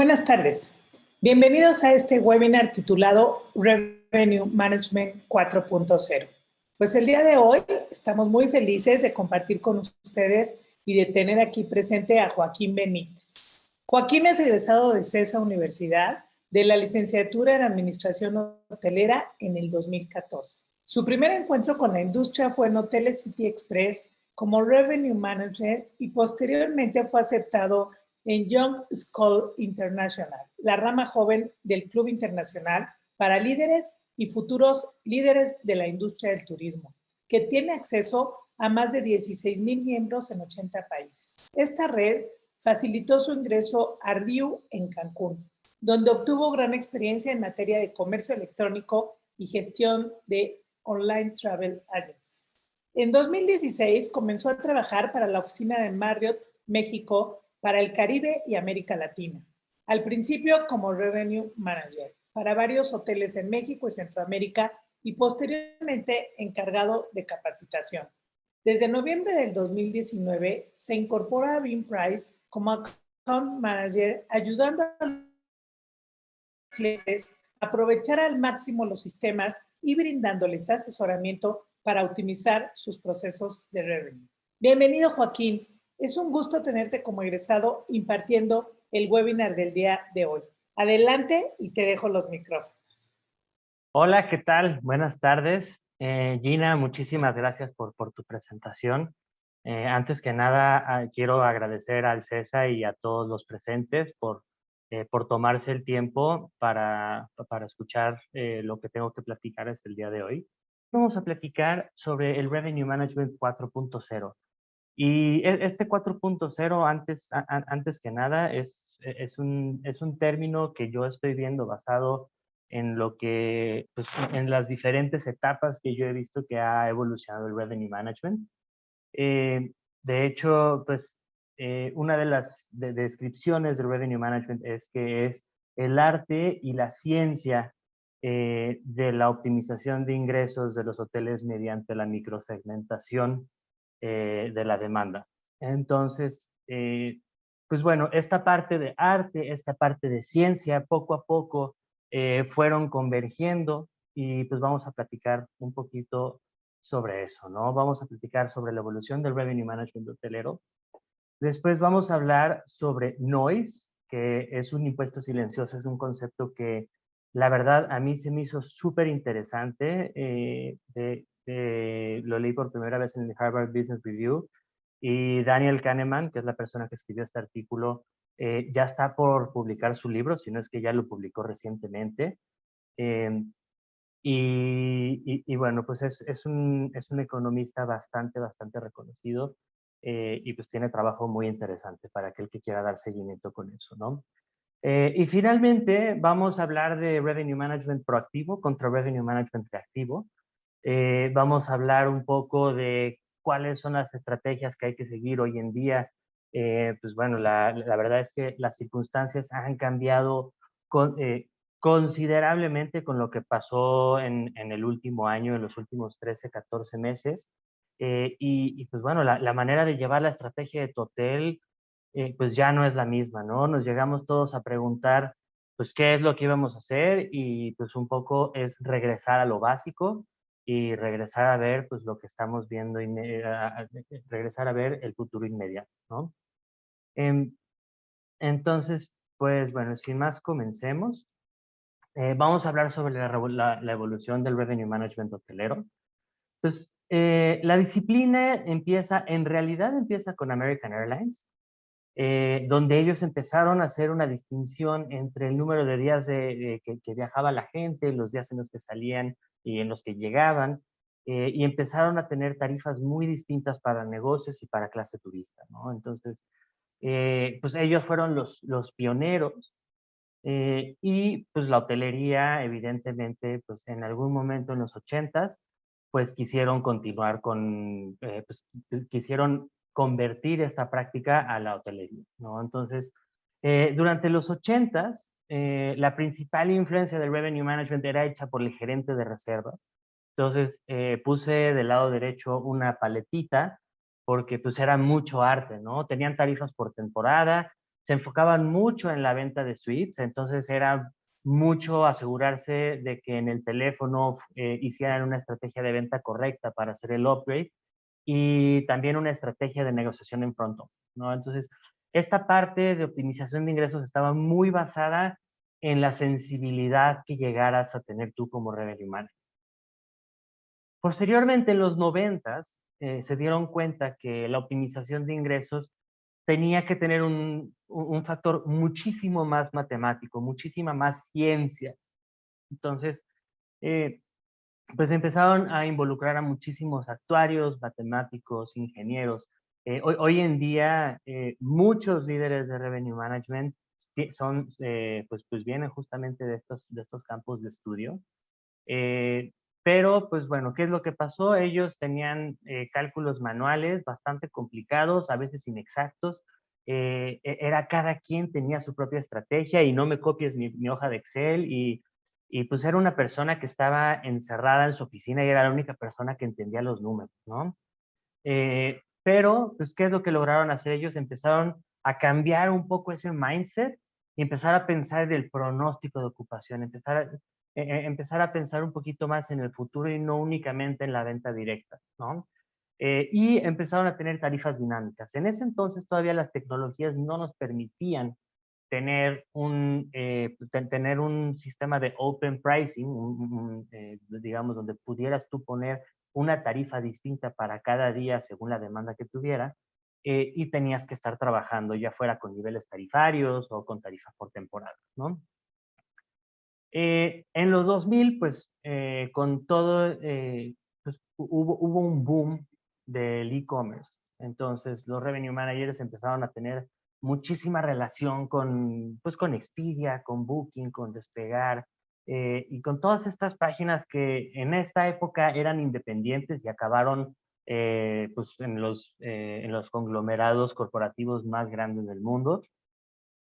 Buenas tardes. Bienvenidos a este webinar titulado Revenue Management 4.0. Pues el día de hoy estamos muy felices de compartir con ustedes y de tener aquí presente a Joaquín Benítez. Joaquín es egresado de CESA Universidad de la licenciatura en Administración Hotelera en el 2014. Su primer encuentro con la industria fue en Hoteles City Express como Revenue Manager y posteriormente fue aceptado en Young School International, la rama joven del Club Internacional para líderes y futuros líderes de la industria del turismo, que tiene acceso a más de 16,000 miembros en 80 países. Esta red facilitó su ingreso a RIU en Cancún, donde obtuvo gran experiencia en materia de comercio electrónico y gestión de online travel agencies. En 2016 comenzó a trabajar para la oficina de Marriott, México, para el Caribe y América Latina. Al principio como Revenue Manager para varios hoteles en México y Centroamérica y posteriormente encargado de capacitación. Desde noviembre del 2019 se incorpora a Beam Price como Account Manager, ayudando a los clientes a aprovechar al máximo los sistemas y brindándoles asesoramiento para optimizar sus procesos de revenue. Bienvenido, Joaquín. Es un gusto tenerte como egresado impartiendo el webinar del día de hoy. Adelante y te dejo los micrófonos. Hola, ¿qué tal? Buenas tardes. Gina, muchísimas gracias por tu presentación. Antes que nada, quiero agradecer al CESA y a todos los presentes por tomarse el tiempo para escuchar lo que tengo que platicar el día de hoy. Vamos a platicar sobre el Revenue Management 4.0. Y este 4.0, antes que nada, es un término que yo estoy viendo basado en lo que, pues, en las diferentes etapas que yo he visto que ha evolucionado el Revenue Management. De hecho, pues, una de las descripciones del Revenue Management es que es el arte y la ciencia de la optimización de ingresos de los hoteles mediante la microsegmentación de la demanda. Entonces, pues bueno, esta parte de arte, esta parte de ciencia, poco a poco fueron convergiendo y pues vamos a platicar un poquito sobre eso, ¿no? Vamos a platicar sobre la evolución del Revenue Management hotelero. Después vamos a hablar sobre noise, que es un impuesto silencioso, es un concepto que la verdad a mí se me hizo súper interesante. Lo leí por primera vez en el Harvard Business Review y Daniel Kahneman, que es la persona que escribió este artículo, ya está por publicar su libro, si no es que ya lo publicó recientemente. Y bueno, pues es un economista bastante reconocido y pues tiene trabajo muy interesante para aquel que quiera dar seguimiento con eso, ¿no? Y finalmente vamos a hablar de Revenue Management proactivo contra Revenue Management reactivo. Vamos a hablar un poco de cuáles son las estrategias que hay que seguir hoy en día. Pues bueno, la verdad es que las circunstancias han cambiado considerablemente con lo que pasó en el último año, en los últimos 13, 14 meses. Y pues bueno, la manera de llevar la estrategia de tu hotel, pues ya no es la misma, ¿no? Nos llegamos todos a preguntar, pues, ¿qué es lo que íbamos a hacer? Y pues un poco es regresar a lo básico y regresar a ver, pues, lo que estamos viendo, regresar a ver el futuro inmediato, ¿no? Em, entonces, pues, bueno, sin más, comencemos. Vamos a hablar sobre la evolución del Revenue Management hotelero. Pues, la disciplina en realidad empieza con American Airlines, donde ellos empezaron a hacer una distinción entre el número de días que viajaba la gente, los días en los que salían y en los que llegaban, y empezaron a tener tarifas muy distintas para negocios y para clase turista, ¿no? Entonces, pues ellos fueron los pioneros y pues la hotelería, evidentemente, pues en algún momento en los 80s, pues quisieron continuar pues quisieron convertir esta práctica a la hotelería, ¿no? Entonces, durante los 80s, la principal influencia del revenue management era hecha por el gerente de reservas. Entonces, puse del lado derecho una paletita porque pues era mucho arte, ¿no? Tenían tarifas por temporada se enfocaban mucho en la venta de suites, entonces era mucho asegurarse de que en el teléfono hicieran una estrategia de venta correcta para hacer el upgrade y también una estrategia de negociación en pronto, ¿no? Entonces, esta parte de optimización de ingresos estaba muy basada en la sensibilidad que llegaras a tener tú como revenue manager. Posteriormente, en los 90s, se dieron cuenta que la optimización de ingresos tenía que tener un factor muchísimo más matemático, muchísima más ciencia. Entonces, eh, pues empezaron a involucrar a muchísimos actuarios, matemáticos, ingenieros. Hoy en día, muchos líderes de revenue management son, pues vienen justamente de estos campos de estudio. Eh, pero, pues bueno, ¿qué es lo que pasó? Ellos tenían cálculos manuales bastante complicados, a veces inexactos. Era cada quien tenía su propia estrategia y no me copies mi hoja de Excel y pues era una persona que estaba encerrada en su oficina y era la única persona que entendía los números, ¿no? Pero, pues, ¿qué es lo que lograron hacer ellos? Empezaron a cambiar un poco ese mindset y empezar a pensar en el pronóstico de ocupación, empezar a pensar un poquito más en el futuro y no únicamente en la venta directa, ¿no? Y empezaron a tener tarifas dinámicas. En ese entonces todavía las tecnologías no nos permitían tener un sistema de open pricing, digamos, donde pudieras tú poner una tarifa distinta para cada día según la demanda que tuviera, y tenías que estar trabajando ya fuera con niveles tarifarios o con tarifas por temporadas, ¿no? En los 2000, pues, con todo, pues, hubo un boom del e-commerce. Entonces, los revenue managers empezaron a tener muchísima relación con, pues, con Expedia, con Booking, con Despegar, y con todas estas páginas que en esta época eran independientes y acabaron, pues, en los conglomerados corporativos más grandes del mundo.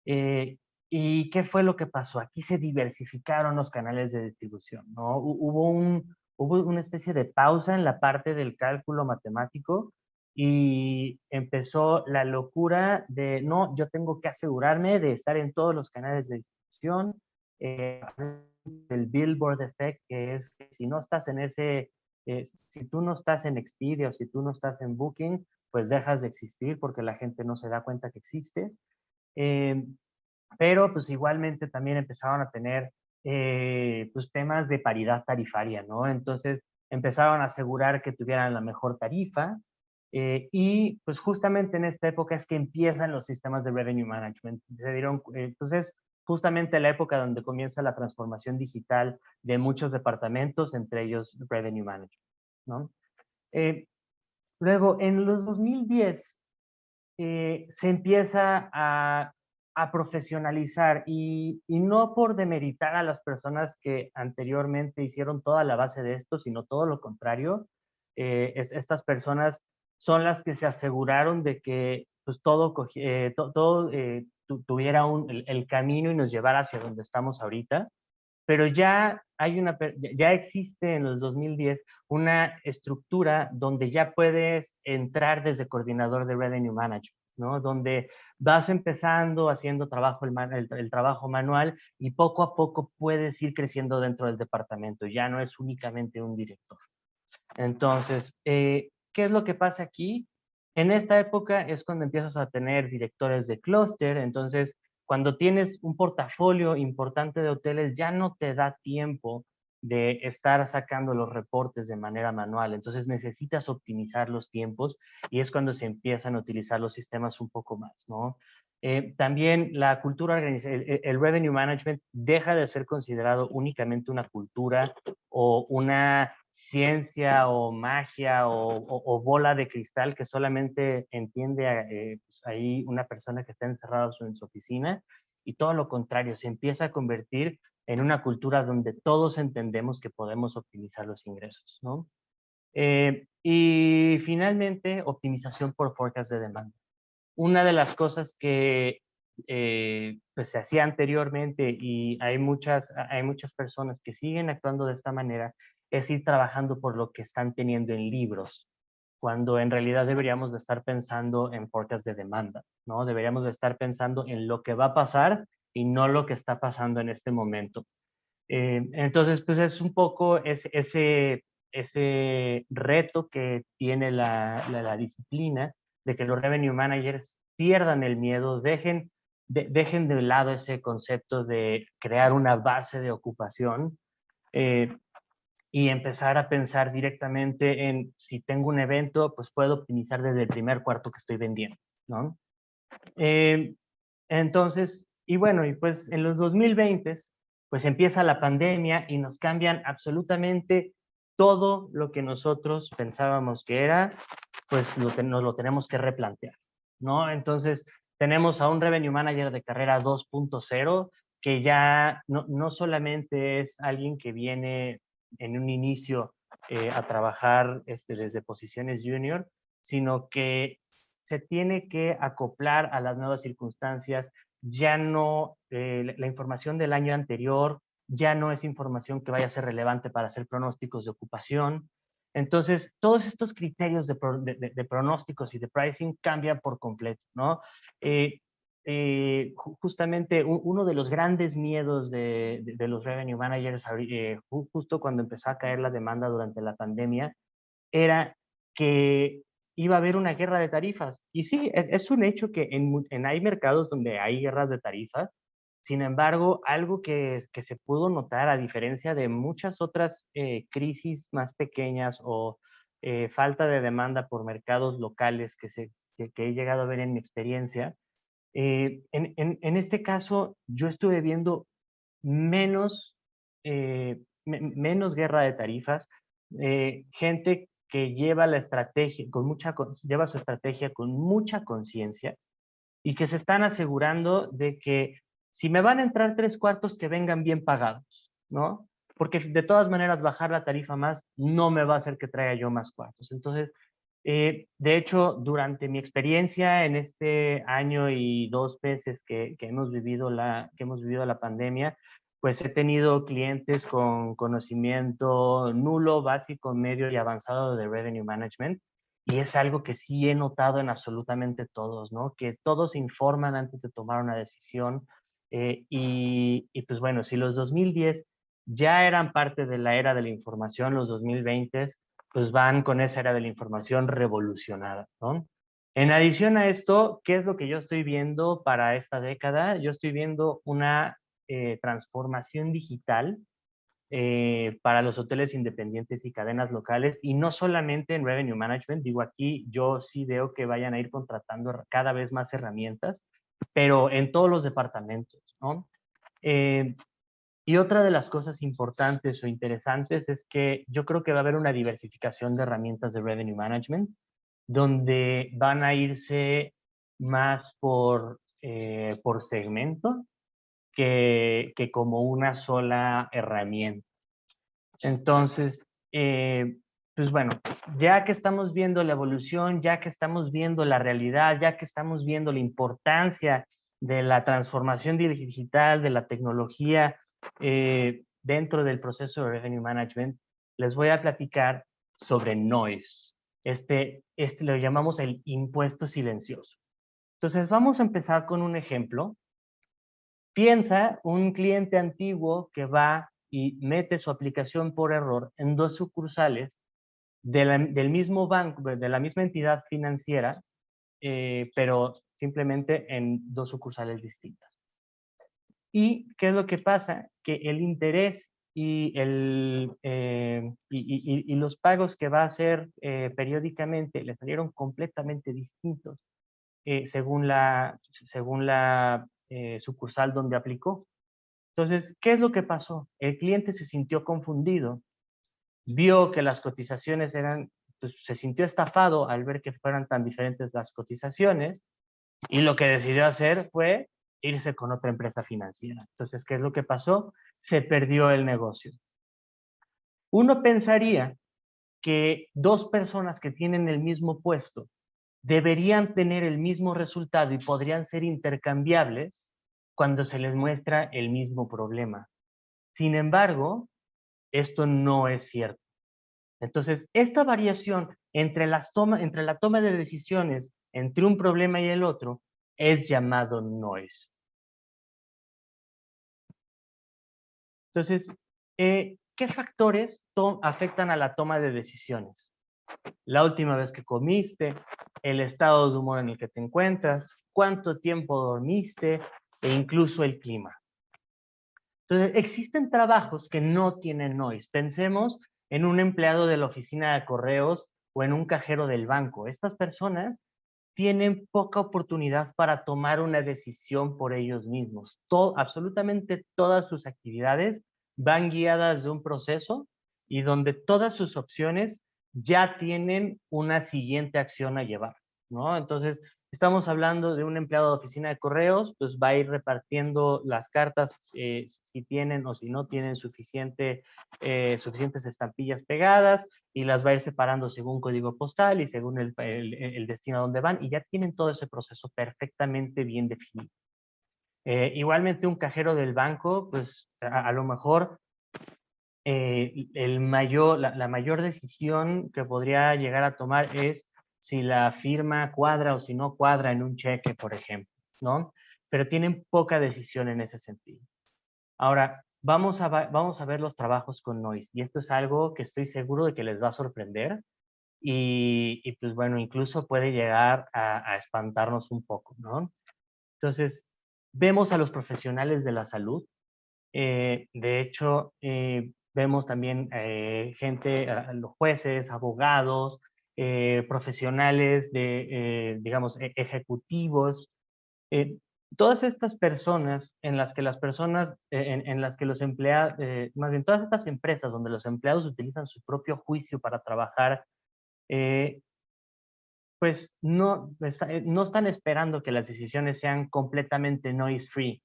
Eh, ¿Y qué fue lo que pasó? Aquí se diversificaron los canales de distribución, ¿no? Hubo una especie de pausa en la parte del cálculo matemático y empezó la locura de, no, yo tengo que asegurarme de estar en todos los canales de distribución, el Billboard Effect, que es que si no estás en si tú no estás en Expedia o si tú no estás en Booking, pues dejas de existir porque la gente no se da cuenta que existes. Eh, pero pues igualmente también empezaron a tener pues temas de paridad tarifaria, ¿no? Entonces empezaron a asegurar que tuvieran la mejor tarifa y pues justamente en esta época es que empiezan los sistemas de revenue management. Entonces justamente la época donde comienza la transformación digital de muchos departamentos, entre ellos revenue management, ¿no? Eh, Luego, en los 2010, se empieza a profesionalizar y no por demeritar a las personas que anteriormente hicieron toda la base de esto, sino todo lo contrario. Estas personas son las que se aseguraron de que pues, todo tuviera el camino y nos llevara hacia donde estamos ahorita, pero ya existe en los 2010 una estructura donde ya puedes entrar desde coordinador de Revenue Management, ¿no? Donde vas empezando haciendo el trabajo manual y poco a poco puedes ir creciendo dentro del departamento. Ya no es únicamente un director. Entonces, ¿qué es lo que pasa aquí? En esta época es cuando empiezas a tener directores de clúster, entonces cuando tienes un portafolio importante de hoteles ya no te da tiempo de estar sacando los reportes de manera manual, entonces necesitas optimizar los tiempos y es cuando se empiezan a utilizar los sistemas un poco más, ¿no? También la cultura organizacional, el revenue management deja de ser considerado únicamente una cultura o una ciencia o magia o bola de cristal que solamente entiende pues ahí una persona que está encerrada en su oficina y todo lo contrario, se empieza a convertir en una cultura donde todos entendemos que podemos optimizar los ingresos, ¿no? Y finalmente, optimización por forecast de demanda. Una de las cosas que pues se hacía anteriormente y hay muchas personas que siguen actuando de esta manera es ir trabajando por lo que están teniendo en libros. cuando en realidad deberíamos de estar pensando en forecast de demanda, ¿no? Deberíamos de estar pensando en lo que va a pasar y no lo que está pasando en este momento. Entonces, pues es un poco ese reto que tiene la disciplina de que los revenue managers pierdan el miedo, dejen de lado ese concepto de crear una base de ocupación, eh, y empezar a pensar directamente en si tengo un evento, pues puedo optimizar desde el primer cuarto que estoy vendiendo, ¿no? Eh, entonces, y bueno, y pues en los 2020, pues empieza la pandemia y nos cambian absolutamente todo lo que nosotros pensábamos que era, pues nos lo tenemos que replantear, ¿no? Entonces, tenemos a un Revenue Manager de carrera 2.0 que ya no solamente es alguien que viene en un inicio a trabajar desde posiciones junior, sino que se tiene que acoplar a las nuevas circunstancias. Ya no, la información del año anterior ya no es información que vaya a ser relevante para hacer pronósticos de ocupación. Entonces, todos estos criterios de pronósticos y de pricing cambian por completo, ¿no? Justamente uno de los grandes miedos de los revenue managers, justo cuando empezó a caer la demanda durante la pandemia, era que iba a haber una guerra de tarifas. Y sí, es un hecho que hay mercados donde hay guerras de tarifas. Sin embargo, algo que se pudo notar, a diferencia de muchas otras crisis más pequeñas o falta de demanda por mercados locales que he llegado a ver en mi experiencia, en este caso yo estuve viendo menos, menos guerra de tarifas, gente que lleva la estrategia lleva su estrategia con mucha conciencia y que se están asegurando de que si me van a entrar tres cuartos, que vengan bien pagados, ¿no? Porque de todas maneras bajar la tarifa más no me va a hacer que traiga yo más cuartos. Entonces, de hecho, durante mi experiencia en este año y 2 meses que hemos vivido la pandemia, pues he tenido clientes con conocimiento nulo, básico, medio y avanzado de revenue management. Y es algo que sí he notado en absolutamente todos, ¿no? Que todos se informan antes de tomar una decisión. Y pues bueno, si los 2010 ya eran parte de la era de la información, los 2020 pues van con esa era de la información revolucionada, ¿no? En adición a esto, ¿qué es lo que yo estoy viendo para esta década? Yo estoy viendo una transformación digital para los hoteles independientes y cadenas locales, y no solamente en revenue management. Digo, aquí yo sí veo que vayan a ir contratando cada vez más herramientas, pero en todos los departamentos, ¿no? Eh, y otra de las cosas importantes o interesantes es que yo creo que va a haber una diversificación de herramientas de revenue management, donde van a irse más por segmento que como una sola herramienta. Entonces, pues bueno, ya que estamos viendo la evolución, ya que estamos viendo la realidad, ya que estamos viendo la importancia de la transformación digital, de la tecnología dentro del proceso de revenue management, les voy a platicar sobre noise. Este lo llamamos el impuesto silencioso. Entonces, vamos a empezar con un ejemplo. Piensa un cliente antiguo que va y mete su aplicación por error en dos sucursales del mismo banco, de la misma entidad financiera, pero simplemente en dos sucursales distintas. ¿Y qué es lo que pasa? Que el interés y los pagos que va a hacer periódicamente le salieron completamente distintos según la sucursal donde aplicó. Entonces, ¿qué es lo que pasó? El cliente se sintió confundido, vio que las cotizaciones pues se sintió estafado al ver que fueran tan diferentes las cotizaciones, y lo que decidió hacer fue irse con otra empresa financiera. Entonces, ¿qué es lo que pasó? Se perdió el negocio. Uno pensaría que dos personas que tienen el mismo puesto deberían tener el mismo resultado y podrían ser intercambiables cuando se les muestra el mismo problema. Sin embargo, esto no es cierto. Entonces, esta variación entre la toma de decisiones entre un problema y el otro es llamado noise. Entonces, ¿qué factores afectan a la toma de decisiones? La última vez que comiste, el estado de humor en el que te encuentras, cuánto tiempo dormiste e incluso el clima. Entonces, existen trabajos que no tienen noise. Pensemos en un empleado de la oficina de correos o en un cajero del banco. Estas personas tienen poca oportunidad para tomar una decisión por ellos mismos. Absolutamente todas sus actividades van guiadas de un proceso y donde todas sus opciones ya tienen una siguiente acción a llevar, ¿no? Entonces, estamos hablando de un empleado de oficina de correos, pues va a ir repartiendo las cartas si tienen o si no tienen suficientes estampillas pegadas, y las va a ir separando según código postal y según el destino a donde van, y ya tienen todo ese proceso perfectamente bien definido. Igualmente un cajero del banco, pues a lo mejor la mayor decisión que podría llegar a tomar es si la firma cuadra o si no cuadra en un cheque, por ejemplo, ¿no? Pero tienen poca decisión en ese sentido. Ahora, vamos a ver los trabajos con noise, y esto es algo que estoy seguro de que les va a sorprender, y pues bueno, incluso puede llegar a espantarnos un poco, ¿no? Entonces, vemos a los profesionales de la salud. De hecho, vemos también gente, los jueces, abogados, profesionales digamos, ejecutivos, eh, todas estas personas en las que en las que los empleados, más bien todas estas empresas donde los empleados utilizan su propio juicio para trabajar, eh, pues no están esperando que las decisiones sean completamente noise free,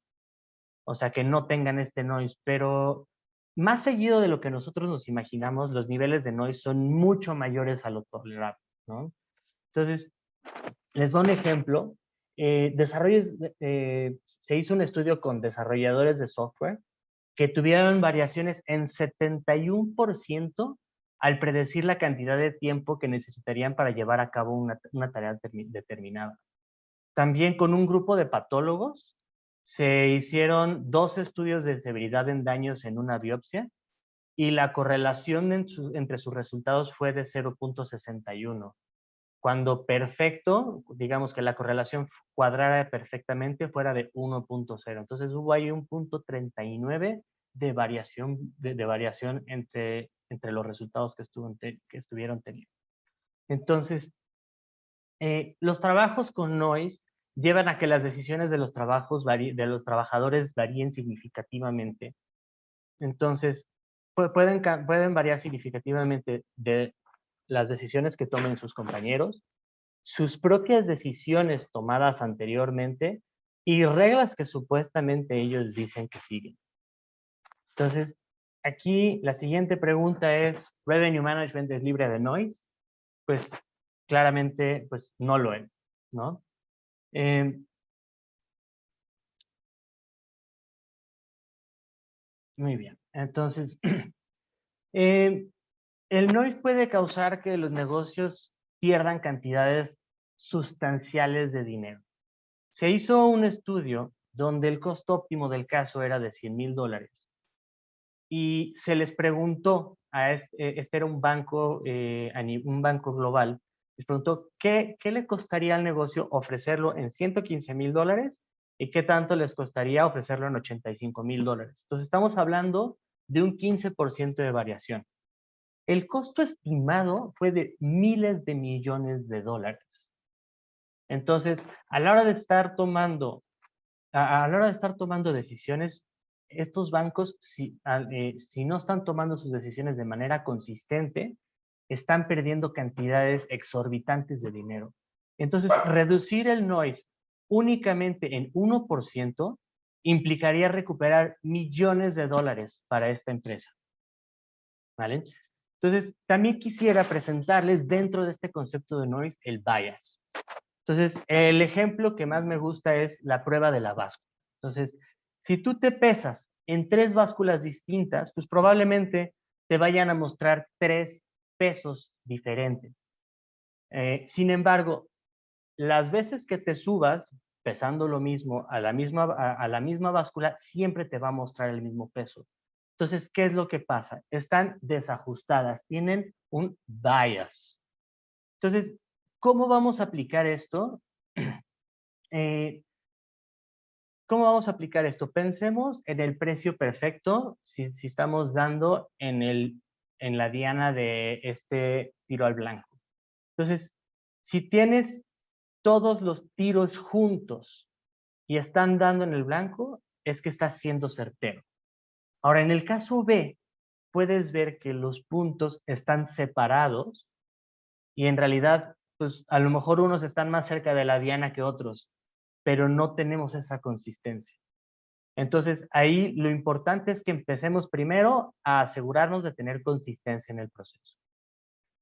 o sea, que no tengan este noise, pero más seguido de lo que nosotros nos imaginamos, los niveles de noise son mucho mayores a lo tolerable, ¿no? Entonces, les doy un ejemplo. Se hizo un estudio con desarrolladores de software que tuvieron variaciones en 71% al predecir la cantidad de tiempo que necesitarían para llevar a cabo una tarea determinada. También con un grupo de patólogos se hicieron 2 estudios de severidad en daños en una biopsia, y la correlación entre sus resultados fue de 0.61. Cuando perfecto, digamos que la correlación cuadrara perfectamente, fuera de 1.0. Entonces hubo ahí un punto 39 de variación entre los resultados que estuvieron teniendo. Entonces, los trabajos con noise llevan a que las decisiones de los trabajadores varíen significativamente. Entonces, pueden variar significativamente de las decisiones que tomen sus compañeros, sus propias decisiones tomadas anteriormente y reglas que supuestamente ellos dicen que siguen. Entonces, aquí la siguiente pregunta es, ¿Revenue Management es libre de noise? Pues claramente, pues no lo es, ¿no? Muy bien. Entonces, el noise puede causar que los negocios pierdan cantidades sustanciales de dinero. Se hizo un estudio donde el costo óptimo del caso era de $100,000, y se les preguntó este era un banco global, les preguntó qué le costaría al negocio ofrecerlo en $115,000 y qué tanto les costaría ofrecerlo en $85,000. Entonces estamos hablando de un 15% de variación. El costo estimado fue de miles de millones de dólares. Entonces, a la hora de estar tomando decisiones, estos bancos, si no están tomando sus decisiones de manera consistente, están perdiendo cantidades exorbitantes de dinero. Entonces, reducir el noise únicamente en 1% implicaría recuperar millones de dólares para esta empresa, ¿vale? Entonces, también quisiera presentarles dentro de este concepto de noise el bias. Entonces, el ejemplo que más me gusta es la prueba de la báscula. Entonces, si tú te pesas en 3 básculas distintas, pues probablemente te vayan a mostrar 3 pesos diferentes. Sin embargo, las veces que te subas pesando lo mismo a la misma báscula, siempre te va a mostrar el mismo peso. Entonces, ¿qué es lo que pasa? Están desajustadas, tienen un bias. Entonces, ¿cómo vamos a aplicar esto? ¿Cómo vamos a aplicar esto? Pensemos en el precio perfecto si estamos dando en la diana de este tiro al blanco. Entonces, si tienes todos los tiros juntos y están dando en el blanco, es que estás siendo certero. Ahora, en el caso B, puedes ver que los puntos están separados y en realidad, pues a lo mejor unos están más cerca de la diana que otros, pero no tenemos esa consistencia. Entonces, ahí lo importante es que empecemos primero a asegurarnos de tener consistencia en el proceso.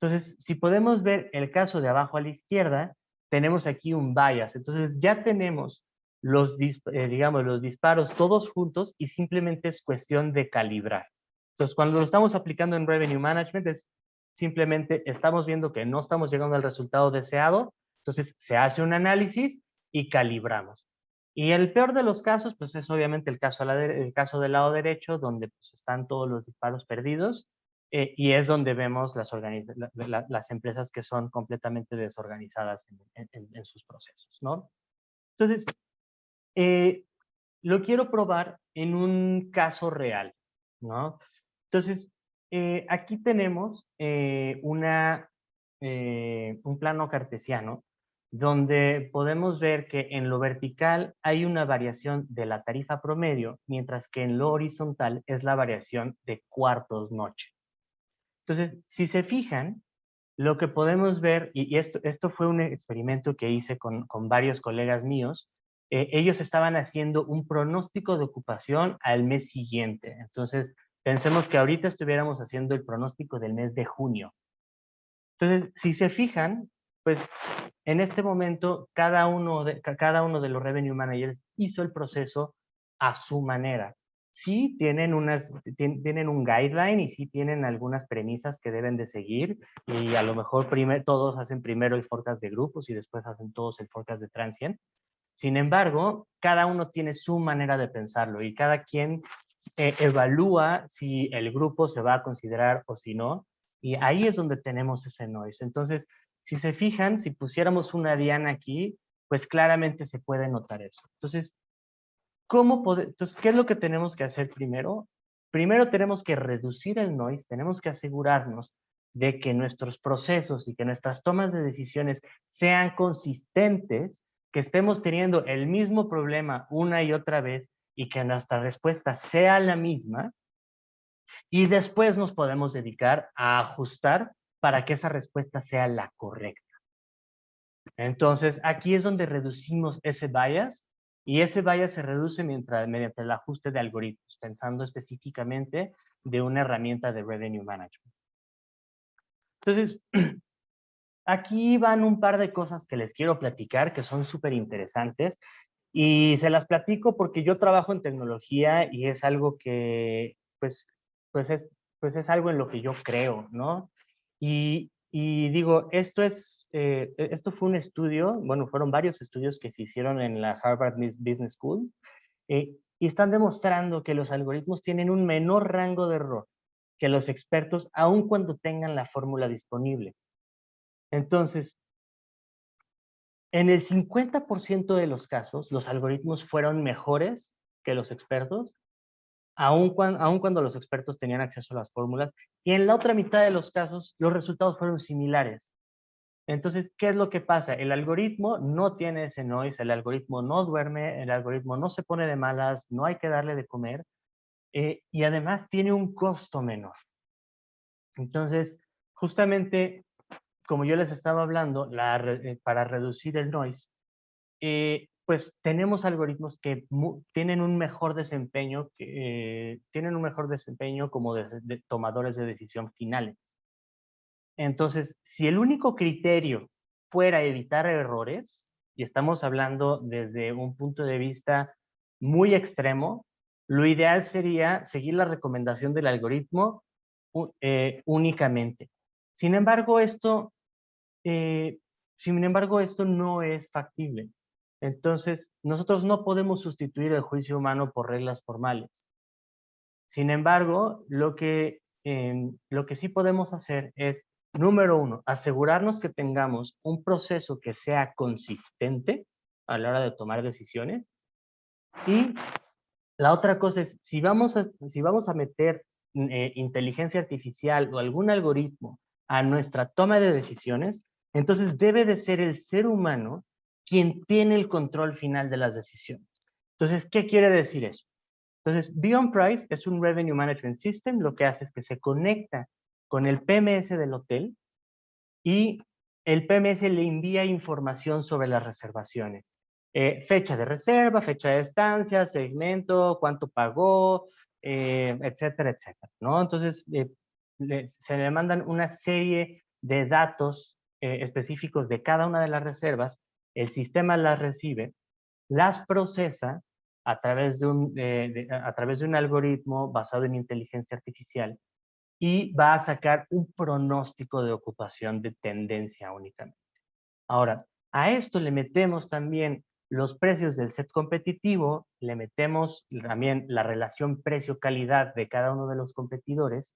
Entonces, si podemos ver el caso de abajo a la izquierda, tenemos aquí un bias. Entonces, ya tenemos digamos, los disparos todos juntos y simplemente es cuestión de calibrar. Entonces, cuando lo estamos aplicando en Revenue Management, simplemente estamos viendo que no estamos llegando al resultado deseado, entonces se hace un análisis y calibramos. Y el peor de los casos, pues es obviamente el caso del lado derecho, donde pues, están todos los disparos perdidos, y es donde vemos las empresas que son completamente desorganizadas en sus procesos, ¿no? Entonces, lo quiero probar en un caso real, ¿no? Entonces, aquí tenemos un plano cartesiano donde podemos ver que en lo vertical hay una variación de la tarifa promedio, mientras que en lo horizontal es la variación de cuartos noche. Entonces, si se fijan, lo que podemos ver, y esto fue un experimento que hice con varios colegas míos, ellos estaban haciendo un pronóstico de ocupación al mes siguiente. Entonces, pensemos que ahorita estuviéramos haciendo el pronóstico del mes de junio. Entonces, si se fijan, pues en este momento cada uno de los revenue managers hizo el proceso a su manera. Sí tienen tienen un guideline y sí tienen algunas premisas que deben de seguir y a lo mejor todos hacen primero el forecast de grupos y después hacen todos el forecast de transient. Sin embargo, cada uno tiene su manera de pensarlo y cada quien evalúa si el grupo se va a considerar o si no, y ahí es donde tenemos ese noise. Entonces, si se fijan, si pusiéramos una diana aquí, pues claramente se puede notar eso. Entonces, entonces, ¿qué es lo que tenemos que hacer primero? Primero tenemos que reducir el noise, tenemos que asegurarnos de que nuestros procesos y que nuestras tomas de decisiones sean consistentes, que estemos teniendo el mismo problema una y otra vez y que nuestra respuesta sea la misma, y después nos podemos dedicar a ajustar para que esa respuesta sea la correcta. Entonces, aquí es donde reducimos ese bias, y ese bias se reduce mediante el ajuste de algoritmos, pensando específicamente de una herramienta de Revenue Management. Entonces, aquí van un par de cosas que les quiero platicar que son súper interesantes, y se las platico porque yo trabajo en tecnología y es algo que, pues es algo en lo que yo creo, ¿no? Y digo, esto fue un estudio, bueno, fueron varios estudios que se hicieron en la Harvard Business School, y están demostrando que los algoritmos tienen un menor rango de error que los expertos, aun cuando tengan la fórmula disponible. Entonces, en el 50% de los casos, los algoritmos fueron mejores que los expertos, aun cuando los expertos tenían acceso a las fórmulas, y en la otra mitad de los casos, los resultados fueron similares. Entonces, ¿qué es lo que pasa? El algoritmo no tiene ese noise, el algoritmo no duerme, el algoritmo no se pone de malas, no hay que darle de comer, y además tiene un costo menor. Entonces, justamente, como yo les estaba hablando, para reducir el noise, pues tenemos algoritmos que tienen un mejor desempeño, como de tomadores de decisión finales. Entonces, si el único criterio fuera evitar errores, y estamos hablando desde un punto de vista muy extremo, lo ideal sería seguir la recomendación del algoritmo únicamente. Sin embargo, esto no es factible. Entonces, nosotros no podemos sustituir el juicio humano por reglas formales. Sin embargo, lo que sí podemos hacer es, número uno, asegurarnos que tengamos un proceso que sea consistente a la hora de tomar decisiones. Y la otra cosa es, si vamos a meter inteligencia artificial o algún algoritmo a nuestra toma de decisiones, entonces debe de ser el ser humano quien tiene el control final de las decisiones. Entonces, ¿qué quiere decir eso? Entonces, Beyond Price es un Revenue Management System. Lo que hace es que se conecta con el PMS del hotel y el PMS le envía información sobre las reservaciones. Fecha de reserva, fecha de estancia, segmento, cuánto pagó, etcétera, etcétera, ¿no? Entonces, se le mandan una serie de datos específicos de cada una de las reservas, el sistema las recibe, las procesa a través de un algoritmo basado en inteligencia artificial y va a sacar un pronóstico de ocupación de tendencia únicamente. Ahora, a esto le metemos también los precios del set competitivo, le metemos también la relación precio-calidad de cada uno de los competidores,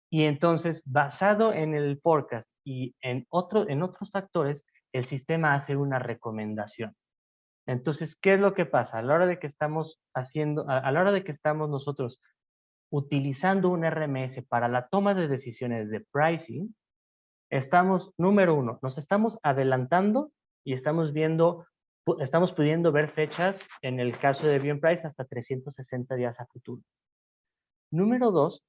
y entonces, basado en el forecast y en otros factores, el sistema hace una recomendación. Entonces, ¿qué es lo que pasa? A la hora de que estamos nosotros utilizando un RMS para la toma de decisiones de pricing, estamos, número uno, nos estamos adelantando y estamos pudiendo ver fechas, en el caso de Beyond Price, hasta 360 días a futuro. Número dos,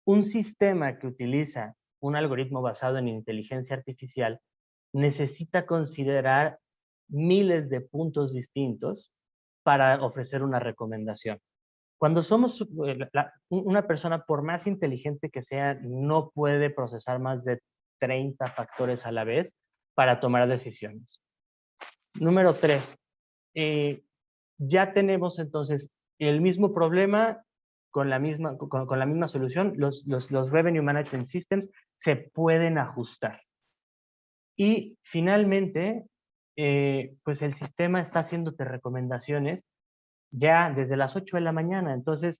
un sistema que utiliza un algoritmo basado en inteligencia artificial necesita considerar miles de puntos distintos para ofrecer una recomendación. Cuando somos una persona, por más inteligente que sea, no puede procesar más de 30 factores a la vez para tomar decisiones. Número 3, ya tenemos entonces el mismo problema con la misma solución. Los Revenue Management Systems se pueden ajustar. Y finalmente, pues el sistema está haciéndote recomendaciones ya desde las 8 de la mañana. Entonces,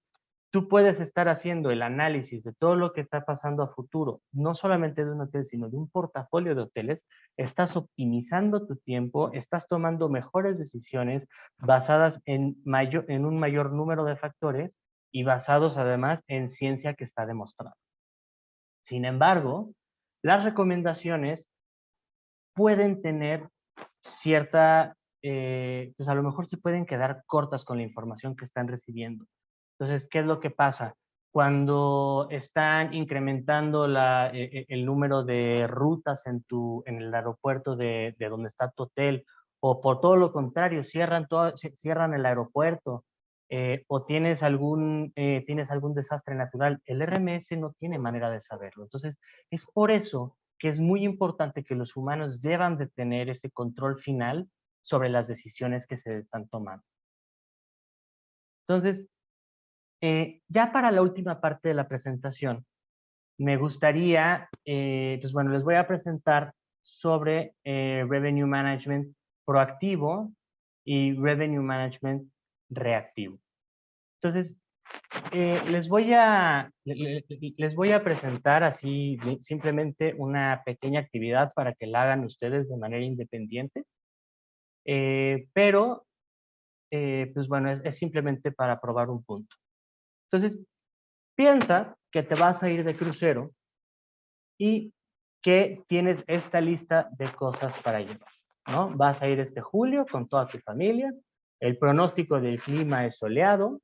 tú puedes estar haciendo el análisis de todo lo que está pasando a futuro, no solamente de un hotel, sino de un portafolio de hoteles. Estás optimizando tu tiempo, estás tomando mejores decisiones basadas en un mayor número de factores y basados además en ciencia que está demostrada. Sin embargo, las recomendaciones pueden tener cierta, pues a lo mejor se pueden quedar cortas con la información que están recibiendo. Entonces, ¿qué es lo que pasa? Cuando están incrementando el número de rutas en el aeropuerto de donde está tu hotel, o por todo lo contrario, cierran el aeropuerto, o tienes algún desastre natural, el RMS no tiene manera de saberlo. Entonces, es por eso que es muy importante que los humanos deban de tener ese control final sobre las decisiones que se están tomando. Entonces, ya para la última parte de la presentación, me gustaría, pues bueno, les voy a presentar sobre Revenue Management proactivo y Revenue Management reactivo. Entonces, les voy a presentar así simplemente una pequeña actividad para que la hagan ustedes de manera independiente, pero pues bueno, es simplemente para probar un punto. Entonces, piensa que te vas a ir de crucero y que tienes esta lista de cosas para llevar, ¿no? Vas a ir este julio con toda tu familia, el pronóstico del clima es soleado,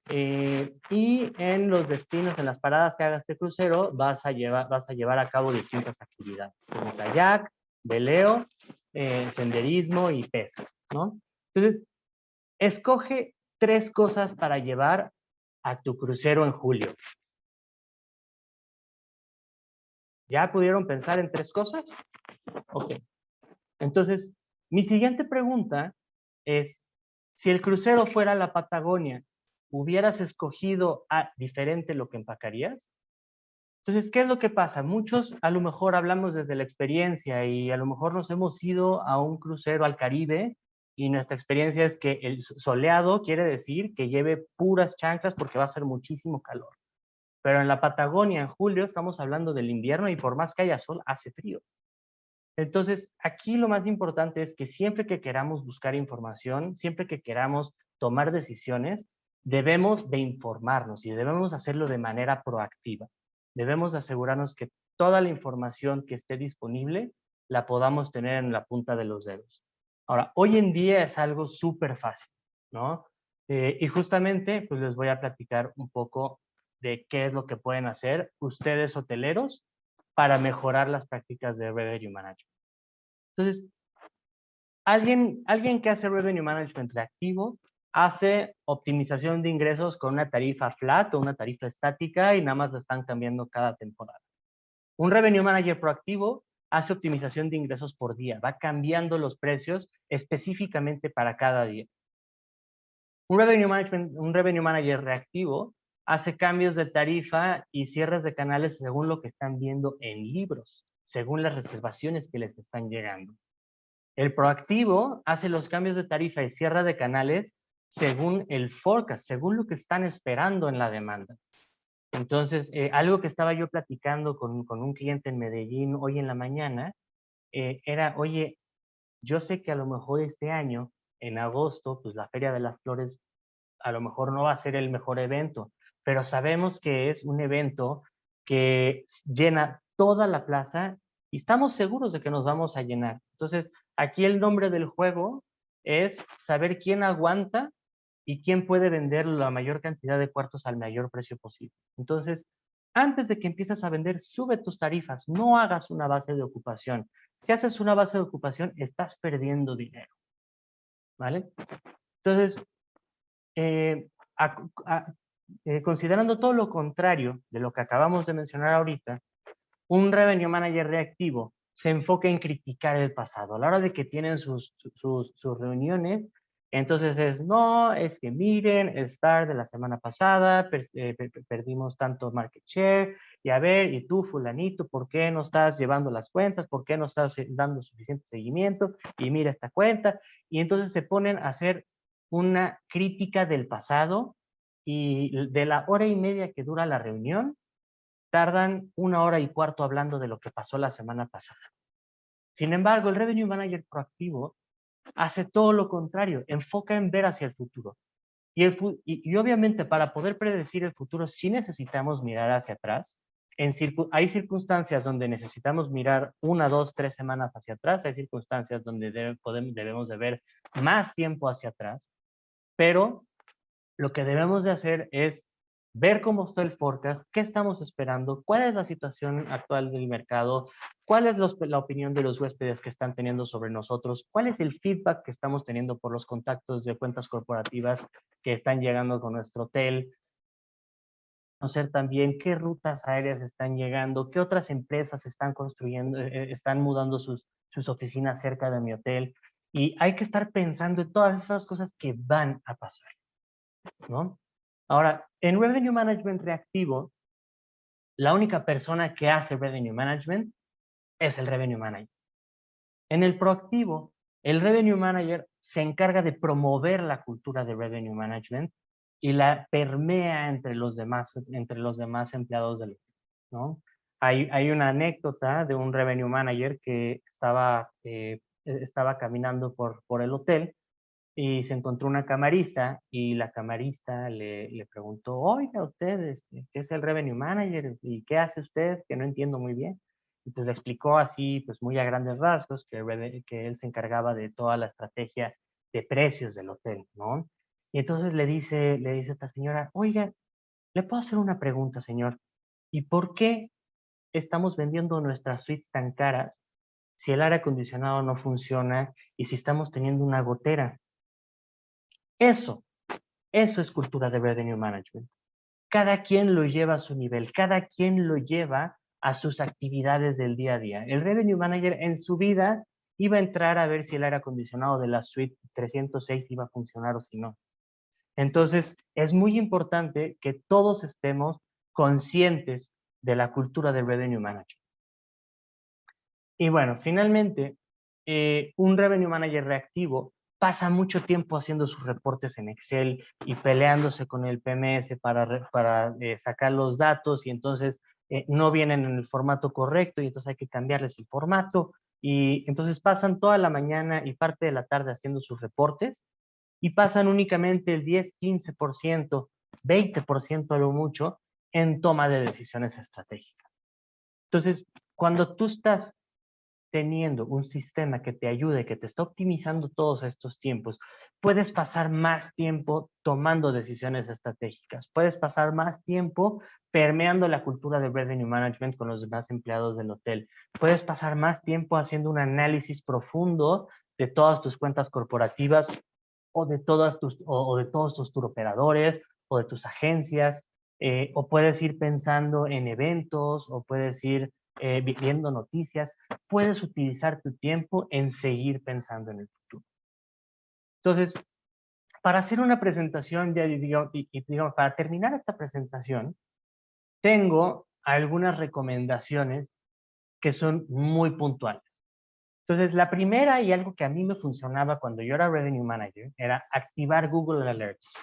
y en los destinos, en las paradas que hagas este crucero, vas a llevar a cabo distintas actividades, como kayak, veleo, senderismo y pesca, ¿no? Entonces, escoge 3 cosas para llevar a tu crucero en julio. ¿Ya pudieron pensar en 3 cosas? Ok. Entonces, mi siguiente pregunta es, si el crucero fuera a la Patagonia, ¿hubieras escogido diferente lo que empacarías? Entonces, ¿qué es lo que pasa? Muchos a lo mejor hablamos desde la experiencia y a lo mejor nos hemos ido a un crucero al Caribe y nuestra experiencia es que el soleado quiere decir que lleve puras chanclas porque va a ser muchísimo calor. Pero en la Patagonia, en julio, estamos hablando del invierno y por más que haya sol, hace frío. Entonces, aquí lo más importante es que siempre que queramos buscar información, siempre que queramos tomar decisiones, debemos de informarnos y debemos hacerlo de manera proactiva. Debemos asegurarnos que toda la información que esté disponible la podamos tener en la punta de los dedos. Ahora, hoy en día es algo súper fácil, ¿no? Y justamente, pues les voy a platicar un poco de qué es lo que pueden hacer ustedes hoteleros para mejorar las prácticas de Revenue Management. Entonces, alguien que hace Revenue Management reactivo hace optimización de ingresos con una tarifa flat o una tarifa estática y nada más lo están cambiando cada temporada. Un Revenue Manager proactivo hace optimización de ingresos por día, va cambiando los precios específicamente para cada día. Un Revenue Manager reactivo hace cambios de tarifa y cierres de canales según lo que están viendo en libros, según las reservaciones que les están llegando. El proactivo hace los cambios de tarifa y cierre de canales según el forecast, según lo que están esperando en la demanda. Entonces, algo que estaba yo platicando con un cliente en Medellín hoy en la mañana, era, oye, yo sé que a lo mejor este año, en agosto, pues la Feria de las Flores a lo mejor no va a ser el mejor evento, pero sabemos que es un evento que llena toda la plaza y estamos seguros de que nos vamos a llenar. Entonces, aquí el nombre del juego es saber quién aguanta y quién puede vender la mayor cantidad de cuartos al mayor precio posible. Entonces, antes de que empieces a vender, sube tus tarifas, no hagas una base de ocupación. Si haces una base de ocupación, estás perdiendo dinero, ¿vale? Entonces, eh, considerando todo lo contrario de lo que acabamos de mencionar ahorita, un Revenue Manager reactivo se enfoca en criticar el pasado. A la hora de que tienen sus reuniones, entonces es, no, es que miren, el STAR de la semana pasada, perdimos tanto market share, y a ver, y tú, fulanito, ¿por qué no estás llevando las cuentas? ¿Por qué no estás dando suficiente seguimiento? Y mira esta cuenta. Y entonces se ponen a hacer una crítica del pasado y de la hora y media que dura la reunión, tardan 1 hora y cuarto hablando de lo que pasó la semana pasada. Sin embargo, el Revenue Manager proactivo hace todo lo contrario, enfoca en ver hacia el futuro. Y obviamente para poder predecir el futuro sí necesitamos mirar hacia atrás. Hay circunstancias donde necesitamos mirar 1, 2, 3 semanas hacia atrás, hay circunstancias donde debemos de ver más tiempo hacia atrás, pero lo que debemos de hacer es ver cómo está el forecast, qué estamos esperando, cuál es la situación actual del mercado, cuál es la opinión de los huéspedes que están teniendo sobre nosotros, cuál es el feedback que estamos teniendo por los contactos de cuentas corporativas que están llegando con nuestro hotel, conocer también qué rutas aéreas están llegando, qué otras empresas están construyendo, están mudando sus oficinas cerca de mi hotel. Y hay que estar pensando en todas esas cosas que van a pasar, ¿no? Ahora, en Revenue Management reactivo, la única persona que hace Revenue Management es el Revenue Manager. En el proactivo, el Revenue Manager se encarga de promover la cultura de Revenue Management y la permea entre los demás empleados del equipo, ¿no? Hay una anécdota de un Revenue Manager que estaba caminando por el hotel y se encontró una camarista y la camarista le preguntó, oiga, usted, ¿qué es el Revenue Manager? ¿Y qué hace usted? Que no entiendo muy bien. Y pues le explicó así, pues muy a grandes rasgos, que él se encargaba de toda la estrategia de precios del hotel, ¿no? Y entonces le dice esta señora, oiga, ¿le puedo hacer una pregunta, señor? ¿Y por qué estamos vendiendo nuestras suites tan caras si el aire acondicionado no funciona y si estamos teniendo una gotera? Eso es cultura de Revenue Management. Cada quien lo lleva a su nivel, cada quien lo lleva a sus actividades del día a día. El Revenue Manager en su vida iba a entrar a ver si el aire acondicionado de la suite 306 iba a funcionar o si no. Entonces, es muy importante que todos estemos conscientes de la cultura de Revenue Management. Y bueno, finalmente, un Revenue Manager reactivo pasa mucho tiempo haciendo sus reportes en Excel y peleándose con el PMS para sacar los datos, y entonces no vienen en el formato correcto y entonces hay que cambiarles el formato, y entonces pasan toda la mañana y parte de la tarde haciendo sus reportes y pasan únicamente el 10, 15%, 20% a lo mucho en toma de decisiones estratégicas. Entonces, cuando tú estás teniendo un sistema que te ayude, que te está optimizando todos estos tiempos, puedes pasar más tiempo tomando decisiones estratégicas, puedes pasar más tiempo permeando la cultura de revenue management con los demás empleados del hotel, puedes pasar más tiempo haciendo un análisis profundo de todas tus cuentas corporativas o de todos tus tour operadores o de tus agencias, o puedes ir pensando en eventos, o puedes ir viendo noticias. Puedes utilizar tu tiempo en seguir pensando en el futuro. Entonces, para hacer una presentación, digamos, para terminar esta presentación, tengo algunas recomendaciones que son muy puntuales. Entonces, la primera, y algo que a mí me funcionaba cuando yo era Revenue Manager, era activar Google Alerts.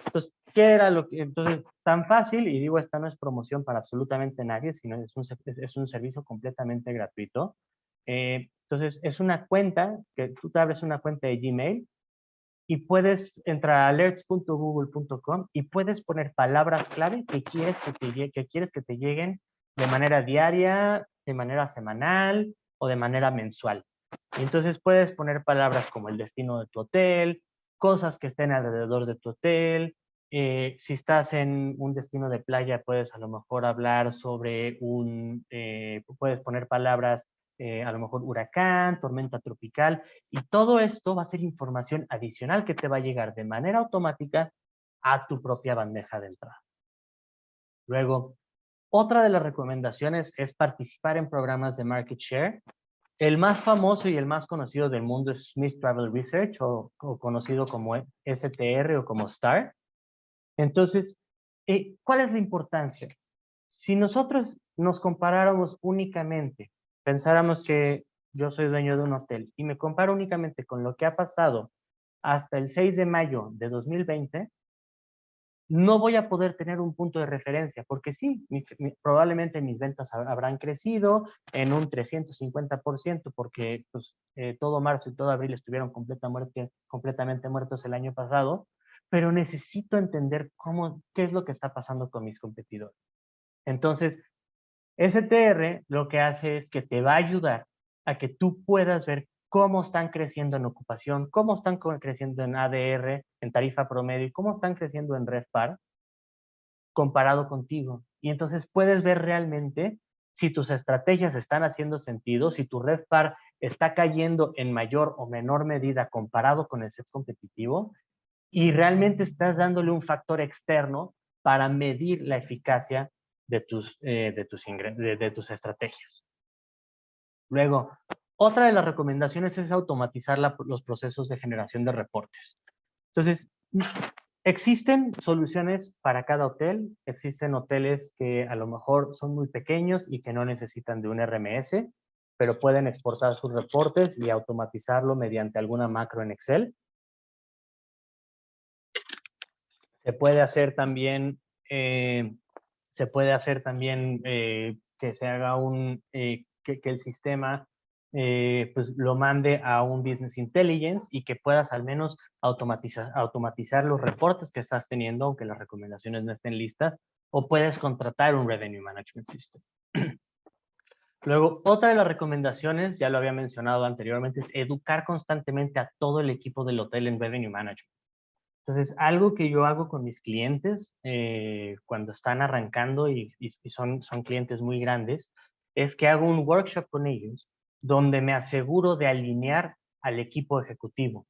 Entonces, ¿qué era lo que? Entonces, tan fácil, y digo, esta no es promoción para absolutamente nadie, sino es un servicio completamente gratuito. Entonces, es una cuenta, que tú te abres una cuenta de Gmail y puedes entrar a alerts.google.com y puedes poner palabras clave que quieres que te lleguen de manera diaria, de manera semanal o de manera mensual. Y entonces puedes poner palabras como el destino de tu hotel, cosas que estén alrededor de tu hotel. Si estás en un destino de playa, puedes a lo mejor hablar sobre puedes poner palabras, a lo mejor huracán, tormenta tropical, y todo esto va a ser información adicional que te va a llegar de manera automática a tu propia bandeja de entrada. Luego, otra de las recomendaciones es participar en programas de market share. El más famoso y el más conocido del mundo es Smith Travel Research, o conocido como STR o como STAR. Entonces, ¿cuál es la importancia? Si nosotros nos comparáramos únicamente, pensáramos que yo soy dueño de un hotel y me comparo únicamente con lo que ha pasado hasta el 6 de mayo de 2020, no voy a poder tener un punto de referencia, porque sí, probablemente mis ventas habrán crecido en un 350%, porque pues, todo marzo y todo abril estuvieron completamente muertos el año pasado, pero necesito entender qué es lo que está pasando con mis competidores. Entonces, STR lo que hace es que te va a ayudar a que tú puedas ver cómo están creciendo en ocupación, cómo están creciendo en ADR, en tarifa promedio, y cómo están creciendo en RevPAR comparado contigo. Y entonces puedes ver realmente si tus estrategias están haciendo sentido, si tu RevPAR está cayendo en mayor o menor medida comparado con el set competitivo, y realmente estás dándole un factor externo para medir la eficacia de tus estrategias. Luego, otra de las recomendaciones es automatizar los procesos de generación de reportes. Entonces, existen soluciones para cada hotel. Existen hoteles que a lo mejor son muy pequeños y que no necesitan de un RMS, pero pueden exportar sus reportes y automatizarlo mediante alguna macro en Excel. Se puede hacer también, que se haga que el sistema pues lo mande a un Business Intelligence y que puedas al menos automatizar los reportes que estás teniendo, aunque las recomendaciones no estén listas, o puedes contratar un Revenue Management System. Luego, otra de las recomendaciones, ya lo había mencionado anteriormente, es educar constantemente a todo el equipo del hotel en Revenue Management. Entonces, algo que yo hago con mis clientes cuando están arrancando y son clientes muy grandes, es que hago un workshop con ellos donde me aseguro de alinear al equipo ejecutivo.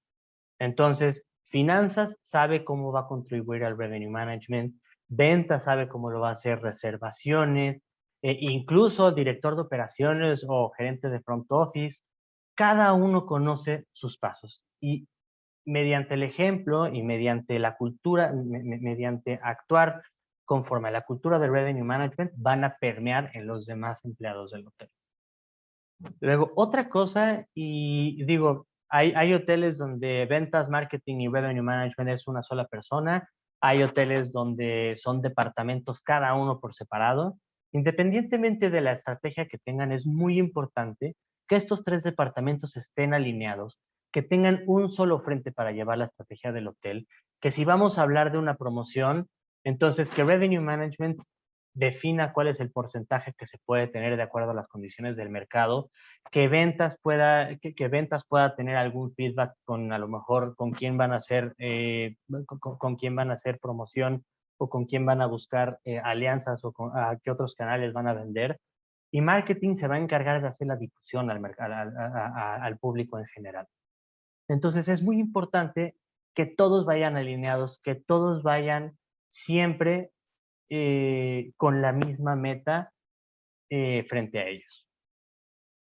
Entonces, finanzas sabe cómo va a contribuir al revenue management, ventas sabe cómo lo va a hacer, reservaciones, incluso director de operaciones o gerente de front office, cada uno conoce sus pasos. Y mediante el ejemplo y mediante la cultura, mediante actuar conforme a la cultura de Revenue Management, van a permear en los demás empleados del hotel. Luego, otra cosa, y digo, hay hoteles donde ventas, marketing y revenue management es una sola persona. Hay hoteles donde son departamentos cada uno por separado. Independientemente de la estrategia que tengan, es muy importante que estos tres departamentos estén alineados, que tengan un solo frente para llevar la estrategia del hotel, que si vamos a hablar de una promoción, entonces que revenue management defina cuál es el porcentaje que se puede tener de acuerdo a las condiciones del mercado, que ventas pueda tener algún feedback con a lo mejor con quién van a hacer, con quién van a hacer promoción o con quién van a buscar alianzas o a qué otros canales van a vender. Y marketing se va a encargar de hacer la difusión al público en general. Entonces es muy importante que todos vayan alineados, que todos vayan siempre con la misma meta frente a ellos.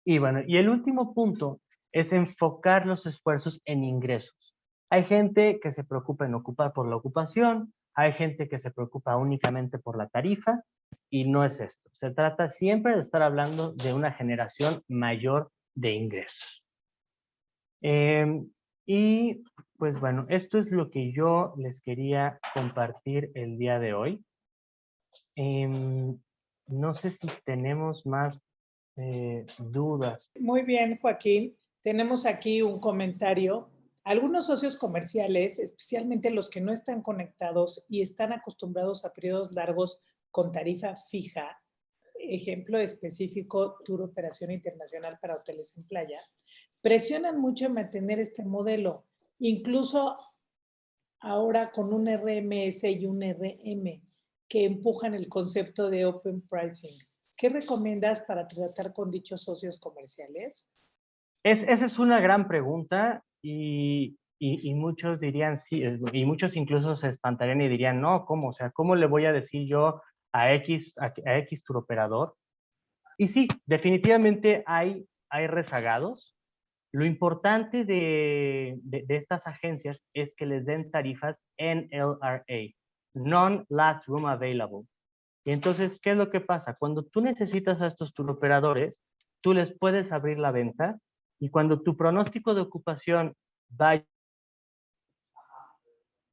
Y bueno, y el último punto es enfocar los esfuerzos en ingresos. Hay gente que se preocupa en ocupar por la ocupación, hay gente que se preocupa únicamente por la tarifa, y no es esto. Se trata siempre de estar hablando de una generación mayor de ingresos. Y pues bueno, esto es lo que yo les quería compartir el día de hoy. No sé si tenemos más dudas. Muy bien, Joaquín. Tenemos aquí un comentario. Algunos socios comerciales, especialmente los que no están conectados y están acostumbrados a periodos largos con tarifa fija, ejemplo específico, Tour Operación Internacional para Hoteles en Playa, presionan mucho en mantener este modelo, incluso ahora con un RMS y un RM que empujan el concepto de Open Pricing. ¿Qué recomiendas para tratar con dichos socios comerciales? Esa es una gran pregunta y muchos dirían sí, y muchos incluso se espantarían y dirían, no, ¿cómo? O sea, ¿cómo le voy a decir yo a X tour operador? Y sí, definitivamente hay rezagados. Lo importante de estas agencias es que les den tarifas NLRA, Non-Last Room Available. Y entonces, ¿qué es lo que pasa? Cuando tú necesitas a estos tour operadores, tú les puedes abrir la venta y cuando tu pronóstico de ocupación va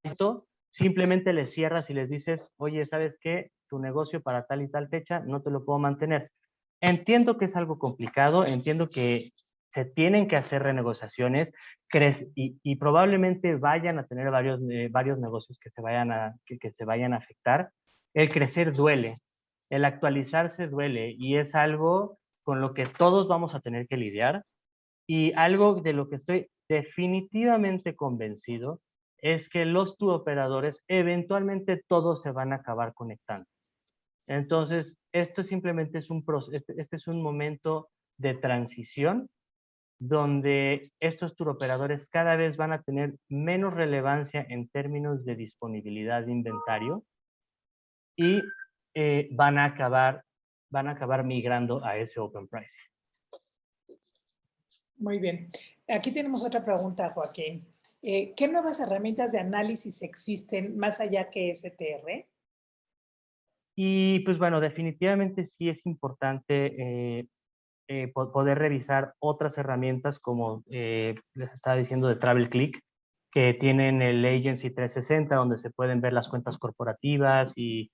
alto, simplemente les cierras y les dices, oye, ¿sabes qué? Tu negocio para tal y tal fecha no te lo puedo mantener. Entiendo que es algo complicado, entiendo que se tienen que hacer renegociaciones y probablemente vayan a tener varios negocios que se vayan a afectar. El crecer duele, el actualizarse duele y es algo con lo que todos vamos a tener que lidiar y algo de lo que estoy definitivamente convencido es que los tour operadores eventualmente todos se van a acabar conectando. Entonces, esto simplemente es un proceso, este es un momento de transición donde estos tour operadores cada vez van a tener menos relevancia en términos de disponibilidad de inventario y van a acabar migrando a ese open pricing. Muy bien. Aquí tenemos otra pregunta, Joaquín. ¿Qué nuevas herramientas de análisis existen más allá que STR? Y pues bueno, definitivamente sí es importante poder revisar otras herramientas como les estaba diciendo de Travel Click, que tienen el Agency 360, donde se pueden ver las cuentas corporativas y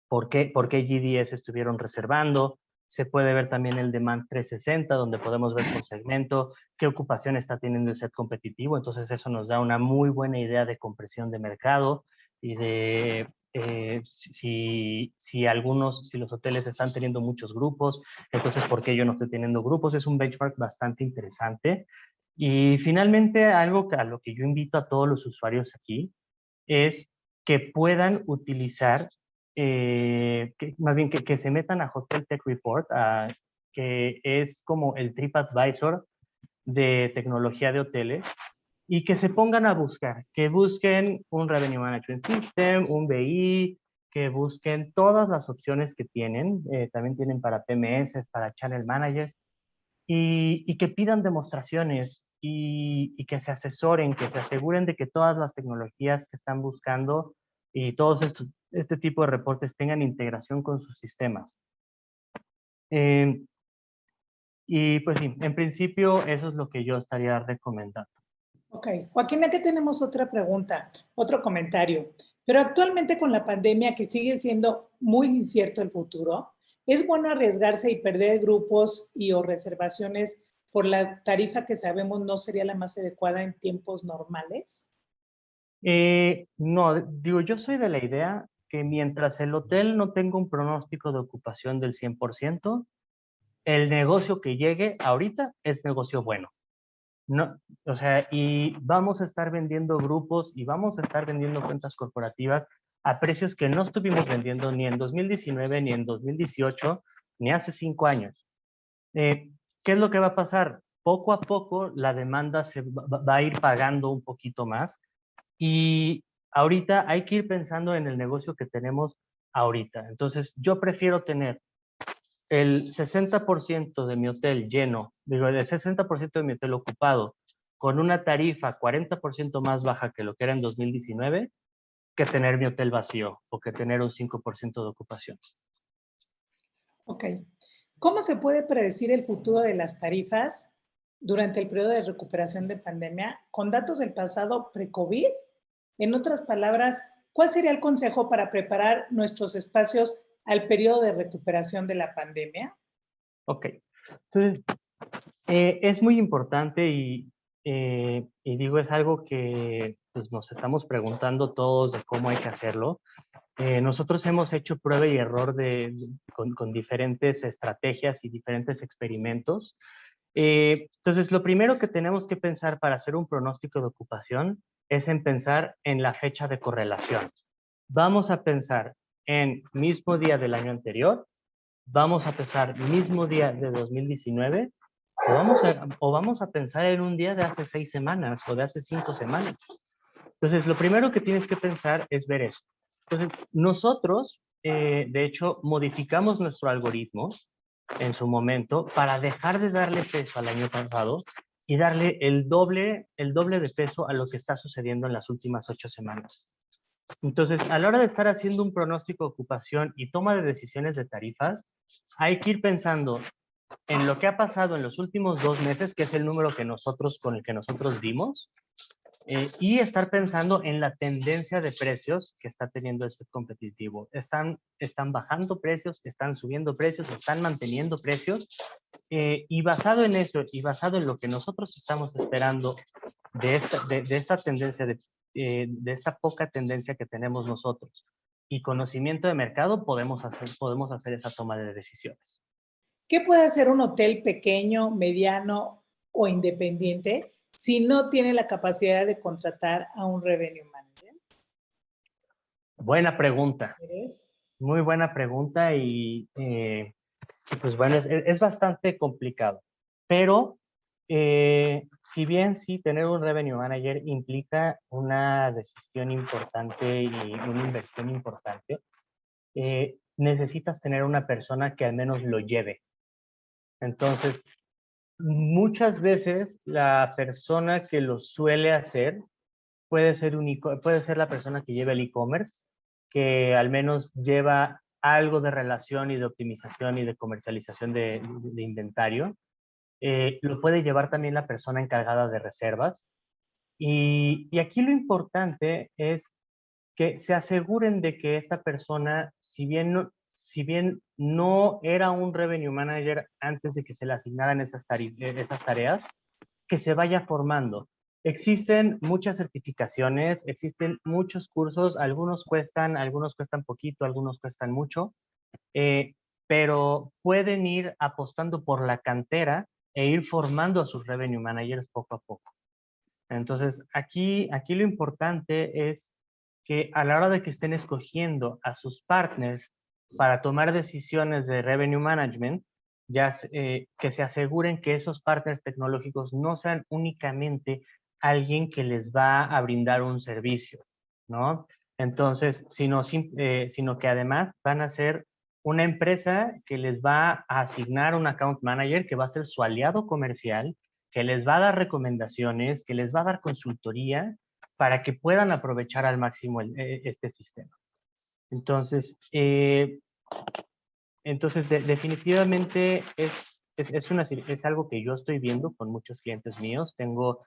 por qué GDS estuvieron reservando. Se puede ver también el Demand 360, donde podemos ver por segmento qué ocupación está teniendo el set competitivo. Entonces eso nos da una muy buena idea de compresión de mercado y de si los hoteles están teniendo muchos grupos, entonces ¿por qué yo no estoy teniendo grupos? Es un benchmark bastante interesante. Y finalmente, algo a lo que yo invito a todos los usuarios aquí es que puedan utilizar, más bien que se metan a Hotel Tech Report, que es como el TripAdvisor de tecnología de hoteles, y que se pongan a buscar, que busquen un Revenue Management System, un BI, que busquen todas las opciones que tienen, también tienen para PMS, para Channel Managers, y que pidan demostraciones y que se asesoren, que se aseguren de que todas las tecnologías que están buscando y todos este tipo de reportes tengan integración con sus sistemas. Y pues sí, en principio eso es lo que yo estaría recomendando. Ok, Joaquín, aquí tenemos otra pregunta, otro comentario. Pero actualmente con la pandemia que sigue siendo muy incierto el futuro, ¿es bueno arriesgarse y perder grupos y o reservaciones por la tarifa que sabemos no sería la más adecuada en tiempos normales? No, digo, yo soy de la idea que mientras el hotel no tenga un pronóstico de ocupación del 100%, el negocio que llegue ahorita es negocio bueno. No, o sea, y vamos a estar vendiendo grupos y vamos a estar vendiendo cuentas corporativas a precios que no estuvimos vendiendo ni en 2019, ni en 2018, ni hace 5 años. ¿Qué es lo que va a pasar? Poco a poco la demanda se va a ir pagando un poquito más y ahorita hay que ir pensando en el negocio que tenemos ahorita. Entonces, yo prefiero tener el 60% de mi hotel lleno, digo, el 60% de mi hotel ocupado, con una tarifa 40% más baja que lo que era en 2019, que tener mi hotel vacío o que tener un 5% de ocupación. Ok. ¿Cómo se puede predecir el futuro de las tarifas durante el periodo de recuperación de pandemia con datos del pasado pre-COVID? En otras palabras, ¿cuál sería el consejo para preparar nuestros espacios al periodo de recuperación de la pandemia? Ok. Entonces, es muy importante y digo, es algo que pues, nos estamos preguntando todos de cómo hay que hacerlo. Nosotros hemos hecho prueba y error con diferentes estrategias y diferentes experimentos. Entonces, lo primero que tenemos que pensar para hacer un pronóstico de ocupación es en pensar en la fecha de correlación. Vamos a pensar en mismo día del año anterior, vamos a pensar mismo día de 2019 o vamos a pensar en un día de hace 6 semanas o de hace 5 semanas. Entonces, lo primero que tienes que pensar es ver eso. Entonces, nosotros, de hecho, modificamos nuestro algoritmo en su momento para dejar de darle peso al año pasado y darle el doble de peso a lo que está sucediendo en las últimas 8 semanas. Entonces, a la hora de estar haciendo un pronóstico de ocupación y toma de decisiones de tarifas, hay que ir pensando en lo que ha pasado en los últimos 2 meses, que es el número con el que nosotros dimos, y estar pensando en la tendencia de precios que está teniendo este competitivo. Están bajando precios, están subiendo precios, están manteniendo precios, y basado en eso y basado en lo que nosotros estamos esperando de esta tendencia, de esta poca tendencia que tenemos nosotros y conocimiento de mercado, podemos hacer esa toma de decisiones. ¿Qué puede hacer un hotel pequeño, mediano o independiente si no tiene la capacidad de contratar a un revenue manager? Buena pregunta. ¿Eres? Muy buena pregunta y pues bueno, es bastante complicado. Pero si bien sí, tener un revenue manager implica una decisión importante y una inversión importante, necesitas tener una persona que al menos lo lleve. Entonces, muchas veces la persona que lo suele hacer puede ser la persona que lleva el e-commerce, que al menos lleva algo de relación y de optimización y de comercialización de inventario. Lo puede llevar también la persona encargada de reservas. Y aquí lo importante es que se aseguren de que esta persona, si bien no era un revenue manager antes de que se le asignaran esas tareas, que se vaya formando. Existen muchas certificaciones, existen muchos cursos, algunos cuestan poquito, algunos cuestan mucho, pero pueden ir apostando por la cantera e ir formando a sus revenue managers poco a poco. Entonces, aquí lo importante es que a la hora de que estén escogiendo a sus partners para tomar decisiones de revenue management, que se aseguren que esos partners tecnológicos no sean únicamente alguien que les va a brindar un servicio, ¿no? Entonces, sino que además van a ser una empresa que les va a asignar un account manager que va a ser su aliado comercial, que les va a dar recomendaciones, que les va a dar consultoría para que puedan aprovechar al máximo este sistema. Entonces, definitivamente es algo que yo estoy viendo con muchos clientes míos. Tengo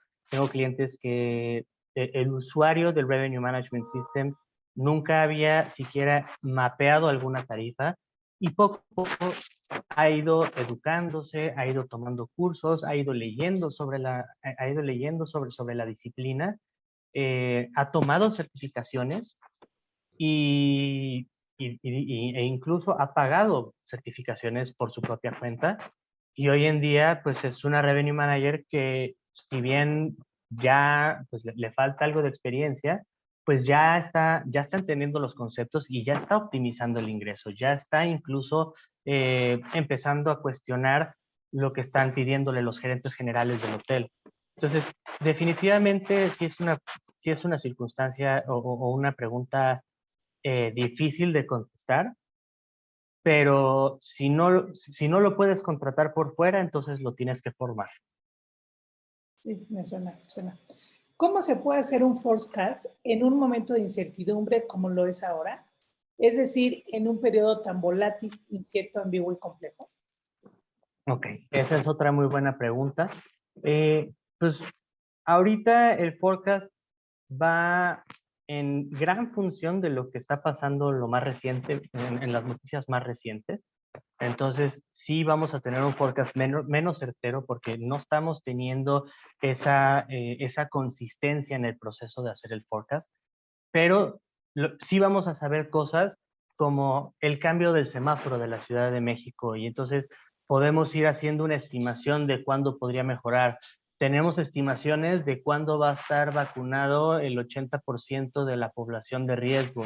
clientes que el usuario del Revenue Management System nunca había siquiera mapeado alguna tarifa y poco a poco ha ido educándose, ha ido tomando cursos, ha ido leyendo sobre la disciplina, ha tomado certificaciones y, e incluso ha pagado certificaciones por su propia cuenta. Y hoy en día, pues es una Revenue Manager que, si bien ya pues, le falta algo de experiencia, pues ya está entendiendo los conceptos y ya está optimizando el ingreso, ya está incluso empezando a cuestionar lo que están pidiéndole los gerentes generales del hotel. Entonces, definitivamente sí es una circunstancia o una pregunta difícil de contestar, pero si no lo puedes contratar por fuera, entonces lo tienes que formar. Sí, me suena. ¿Cómo se puede hacer un forecast en un momento de incertidumbre como lo es ahora? Es decir, en un periodo tan volátil, incierto, ambiguo y complejo. Ok, esa es otra muy buena pregunta. Pues ahorita el forecast va en gran función de lo que está pasando lo más reciente, en las noticias más recientes. Entonces, sí vamos a tener un forecast menos certero porque no estamos teniendo esa consistencia en el proceso de hacer el forecast, pero sí vamos a saber cosas como el cambio del semáforo de la Ciudad de México y entonces podemos ir haciendo una estimación de cuándo podría mejorar. Tenemos estimaciones de cuándo va a estar vacunado el 80% de la población de riesgo.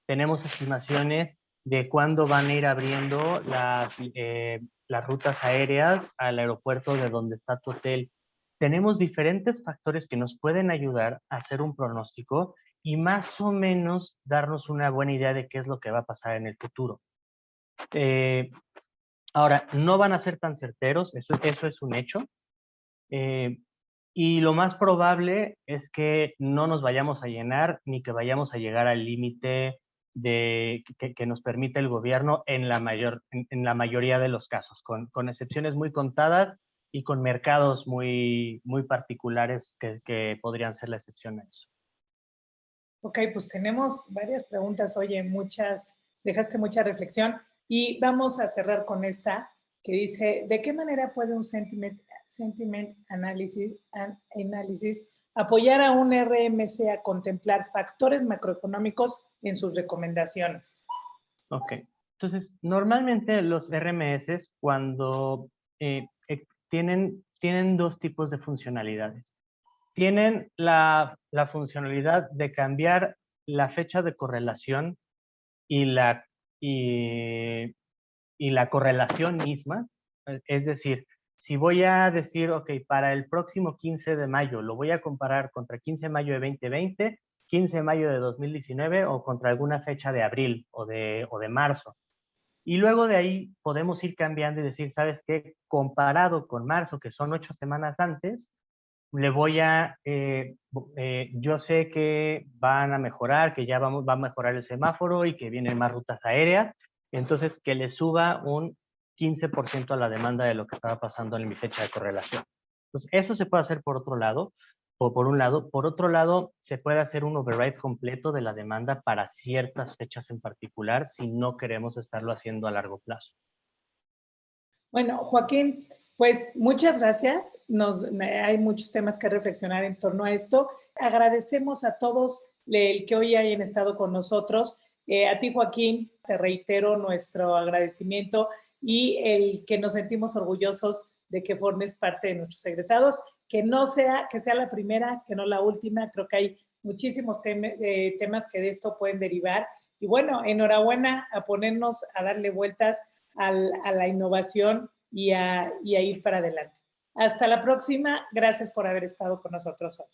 Tenemos estimaciones de cuándo van a ir abriendo las rutas aéreas al aeropuerto de donde está tu hotel. Tenemos diferentes factores que nos pueden ayudar a hacer un pronóstico y más o menos darnos una buena idea de qué es lo que va a pasar en el futuro. Ahora, no van a ser tan certeros, eso es un hecho. Y lo más probable es que no nos vayamos a llenar ni que vayamos a llegar al límite que nos permite el gobierno en la mayoría de los casos, con excepciones muy contadas y con mercados muy particulares que podrían ser la excepción a eso. Ok, pues tenemos varias preguntas. Oye, dejaste mucha reflexión y vamos a cerrar con esta que dice, ¿de qué manera puede un sentiment analysis apoyar a un RMC a contemplar factores macroeconómicos en sus recomendaciones? Ok, entonces normalmente los RMS cuando tienen dos tipos de funcionalidades. Tienen la funcionalidad de cambiar la fecha de correlación y la correlación misma. Es decir, si voy a decir, ok, para el próximo 15 de mayo, lo voy a comparar contra 15 de mayo de 2020, 15 de mayo de 2019 o contra alguna fecha de abril o de marzo. Y luego de ahí podemos ir cambiando y decir, ¿sabes qué? Comparado con marzo, que son 8 semanas antes, yo sé que van a mejorar, que ya va a mejorar el semáforo y que vienen más rutas aéreas, entonces que le suba un 15% a la demanda de lo que estaba pasando en mi fecha de correlación. Entonces, eso se puede hacer por otro lado, o por un lado. Por otro lado, se puede hacer un override completo de la demanda para ciertas fechas en particular si no queremos estarlo haciendo a largo plazo. Bueno, Joaquín, pues muchas gracias. Hay muchos temas que reflexionar en torno a esto. Agradecemos a todos el que hoy hayan estado con nosotros. A ti, Joaquín, te reitero nuestro agradecimiento y el que nos sentimos orgullosos de que formes parte de nuestros egresados. Que sea la primera, que no la última. Creo que hay muchísimos temas que de esto pueden derivar. Y bueno, enhorabuena a ponernos a darle vueltas a la innovación y a ir para adelante. Hasta la próxima. Gracias por haber estado con nosotros hoy.